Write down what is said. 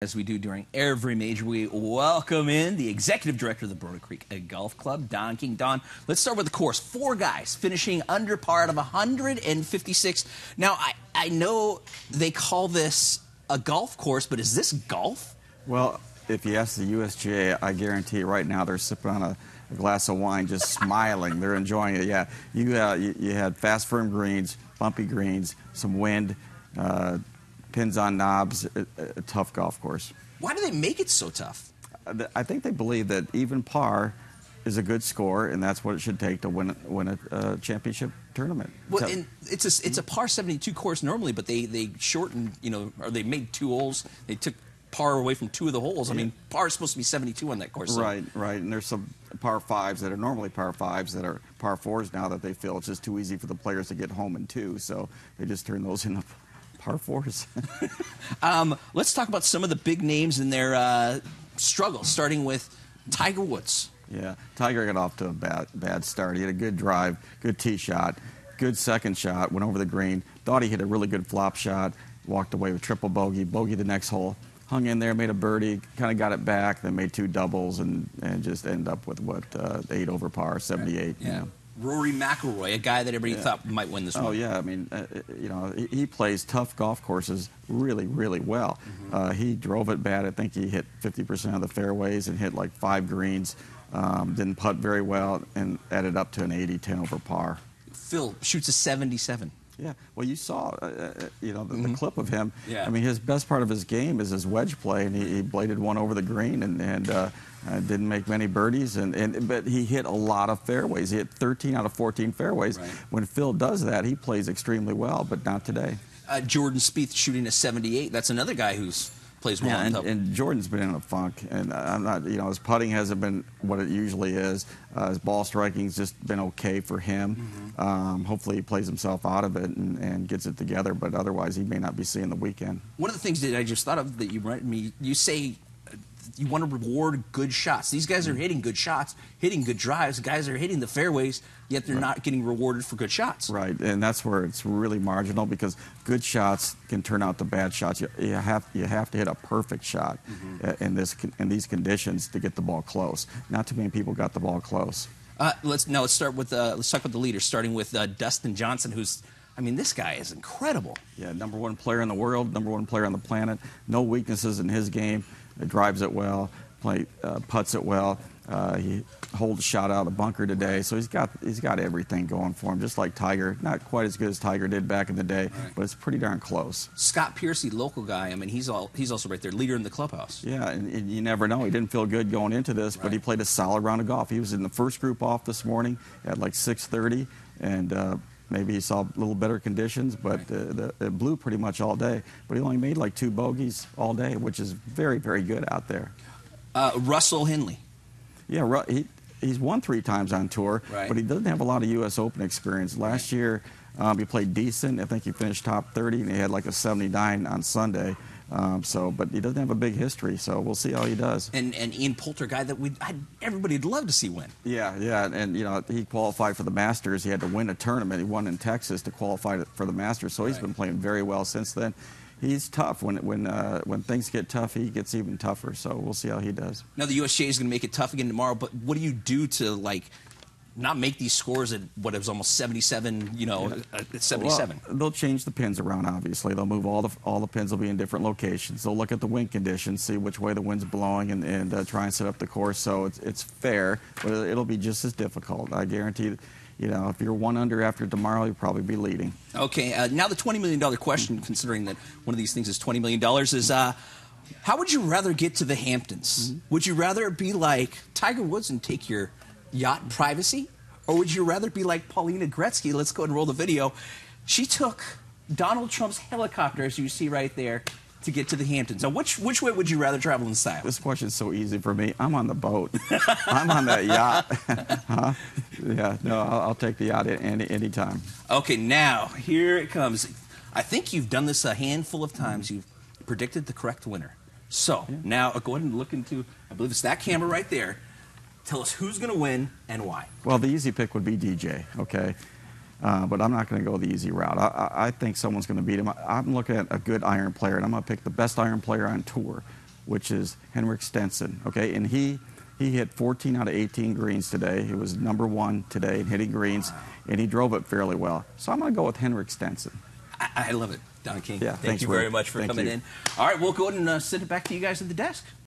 As we do during every major, we welcome in the executive director of the Barona Creek Golf Club, Don King. Don, let's start with the course. 4 guys finishing under par out of 156. Now, I know they call this a golf course, but is this golf? Well, if you ask the USGA, I guarantee right now they're sipping on a glass of wine, just smiling. They're enjoying it. Yeah, you had fast, firm greens, bumpy greens, some wind, pins on knobs, a tough golf course. Why do they make it so tough? I think they believe that even par is a good score, and that's what it should take to win a championship tournament. Well, and it's a par 72 course normally, but they shortened, or they made 2 holes. They took par away from 2 of the holes. I mean, par is supposed to be 72 on that course. So. Right. And there's some par 5s that are normally par 5s that are par 4s now that they feel it's just too easy for the players to get home in 2, so they just turn those into par 4s. Let's talk about some of the big names in their struggle, starting with Tiger Woods. Yeah, Tiger got off to a bad start. He had a good drive, good tee shot, good second shot, went over the green, thought he hit a really good flop shot, walked away with triple bogey the next hole, hung in there, made a birdie, kind of got it back, then made 2 doubles, and just ended up with, 8 over par, 78. Yeah. You know. Rory McIlroy, a guy that everybody thought might win this one. Oh, yeah. I mean, he plays tough golf courses really, really well. Mm-hmm. He drove it bad. I think he hit 50% of the fairways and hit like 5 greens. Didn't putt very well and added up to an 80, 10 over par. Phil shoots a 77. Yeah, well, you saw, the clip of him. Yeah. I mean, his best part of his game is his wedge play, and he bladed one over the green and didn't make many birdies, but he hit a lot of fairways. He hit 13 out of 14 fairways. Right. When Phil does that, he plays extremely well, but not today. Jordan Spieth shooting a 78. That's another guy who's plays well. Yeah, and Jordan's been in a funk, and I'm not, his putting hasn't been what it usually is. His ball striking's just been okay for him. Mm-hmm. Hopefully he plays himself out of it and gets it together, but otherwise he may not be seeing the weekend. One of the things that I just thought of that you reminded me, you say you want to reward good shots. These guys are hitting good shots, hitting good drives. Guys are hitting the fairways, yet they're not getting rewarded for good shots. Right, and that's where it's really marginal because good shots can turn out to bad shots. You have to hit a perfect shot in these conditions to get the ball close. Not too many people got the ball close. Let's start with let's talk about the leaders, starting with Dustin Johnson, who's. I mean, this guy is incredible. Yeah, #1 player in the world, #1 player on the planet. No weaknesses in his game. He drives it well, putts it well. He holds a shot out of the bunker today, so he's got everything going for him. Just like Tiger, not quite as good as Tiger did back in the day, but it's pretty darn close. Scott Piercy, local guy. I mean, he's also right there, leader in the clubhouse. Yeah, and you never know. He didn't feel good going into this, but he played a solid round of golf. He was in the first group off this morning at like 6:30, and maybe he saw a little better conditions, but it blew pretty much all day. But he only made like 2 bogeys all day, which is very, very good out there. Russell Henley. Yeah, he's won 3 times on tour, but he doesn't have a lot of U.S. Open experience. Last year, he played decent. I think he finished top 30, and he had like a 79 on Sunday. But he doesn't have a big history, so we'll see how he does. And Ian Poulter, guy that everybody'd love to see win. Yeah, and he qualified for the Masters. He had to win a tournament. He won in Texas to qualify for the Masters, so he's been playing very well since then. He's tough. When things get tough, he gets even tougher. So we'll see how he does. Now the USGA is going to make it tough again tomorrow. But what do you do to not make these scores at what it was almost 77? At 77. Well, they'll change the pins around. Obviously, they'll move all the pins. Will be in different locations. They'll look at the wind conditions, see which way the wind's blowing, and try and set up the course so it's fair. But it'll be just as difficult. I guarantee. If you're 1 under after tomorrow, you'll probably be leading. Okay, now the $20 million question, considering that one of these things is $20 million, is how would you rather get to the Hamptons? Would you rather be like Tiger Woods and take your yacht in privacy? Or would you rather be like Paulina Gretzky? Let's go ahead and roll the video. She took Donald Trump's helicopter, as you see right there, to get to the Hamptons. Now, which way would you rather travel in style? This question is so easy for me. I'm on the boat. I'm on that yacht. Huh? Yeah, no, I'll take the yacht any time. Okay, now, here it comes. I think you've done this a handful of times. You've predicted the correct winner. So, now go ahead and look into, I believe it's that camera right there. Tell us who's going to win and why. Well, the easy pick would be DJ, okay? But I'm not going to go the easy route. I think someone's going to beat him. I'm looking at a good iron player, and I'm going to pick the best iron player on tour. which is Henrik Stenson. Okay, and he hit 14 out of 18 greens today. He was #1 today in hitting greens, and he drove it fairly well. So I'm going to go with Henrik Stenson. I love it, Don King. Yeah, Thank you very much for coming in. All right, we'll go ahead and send it back to you guys at the desk.